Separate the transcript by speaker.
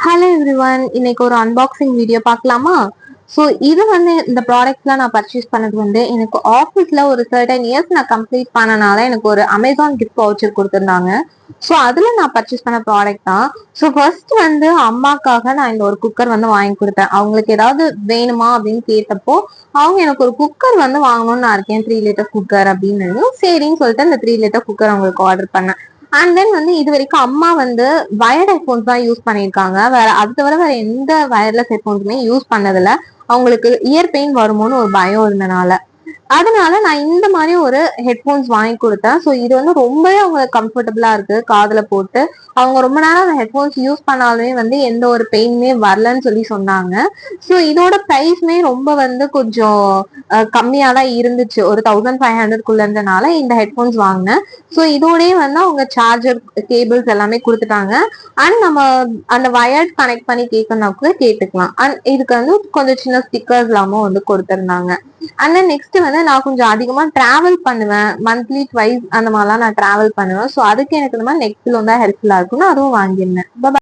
Speaker 1: Hello everyone, இன்னைக்கு ஒரு unboxing video பார்க்கலாமா? ஸோ இது இந்த ப்ராடக்ட்லாம் நான் பர்ச்சேஸ் பண்ணது எனக்கு ஆஃபீஸில் ஒரு 13 இயர்ஸ் நான் கம்ப்ளீட் பண்ணனால எனக்கு ஒரு அமேசான் கிஃப்ட் வவுச்சர் கொடுத்துருந்தாங்க. ஸோ அதில் நான் பர்ச்சேஸ் பண்ண ப்ராடக்ட் தான். ஸோ ஃபர்ஸ்ட் அம்மாக்காக நான் இந்த ஒரு குக்கர் வாங்கி கொடுத்தேன். அவங்களுக்கு ஏதாவது வேணுமா அப்படின்னு கேட்டப்போ அவங்க எனக்கு ஒரு குக்கர் வாங்கணும்னு நான் இருக்கேன், 3 லிட்டர் குக்கர் அப்படின்னு. சரின்னு சொல்லிட்டு இந்த 3 லிட்டர் குக்கர் அவங்களுக்கு ஆர்டர் பண்ணேன். அண்ட் தென் இது வரைக்கும் அம்மா வயர்ட் ஹெட்போன்ஸ் தான் யூஸ் பண்ணியிருக்காங்க. அது தவிர வேற எந்த வயர்லெஸ் ஹெட்போன்ஸுமே யூஸ் பண்ணதில்ல. அவங்களுக்கு இயர் பெயின் வருமோன்னு ஒரு பயம் இருந்தனால. அதனால நான் இந்த மாதிரி ஒரு ஹெட்போன்ஸ் வாங்கி கொடுத்தேன். ஸோ இது ரொம்பவே அவங்களுக்கு கம்ஃபர்டபுளா இருக்கு காதுல போட்டு. அவங்க ரொம்ப நேரம் அந்த ஹெட்போன்ஸ் யூஸ் பண்ணாலுமே எந்த ஒரு பெயினுமே வரலன்னு சொல்லி சொன்னாங்க. ஸோ இதோட ப்ரைஸ்மே ரொம்ப கொஞ்சம் கம்மியா தான் இருந்துச்சு. ஒரு 1500 இருந்தனால இந்த ஹெட்போன்ஸ் வாங்கினேன். ஸோ இதோடய அவங்க சார்ஜர் கேபிள்ஸ் எல்லாமே கொடுத்துட்டாங்க. அண்ட் நம்ம அந்த வயர்ட் கனெக்ட் பண்ணி கேட்கணும்னா கூட கேட்டுக்கலாம். அண்ட் இதுக்கு கொஞ்சம் சின்ன ஸ்டிக்கர்ஸ் எல்லாமும் கொடுத்துருந்தாங்க. அண்ட் தென் நெக்ஸ்ட் நான் கொஞ்சம் அதிகமா டிராவல் பண்ணுவேன். மந்த்லி ட்வைஸ் அந்த மாதிரிலாம் நான் டிராவல் பண்ணுவேன். ஸோ அதுக்கு எனக்கு இந்த மாதிரி நெக் பில்லோ தான் ஹெல்ப்ஃபுல்லா இருக்கும்னு அதுவும் வாங்கியிருந்தேன்.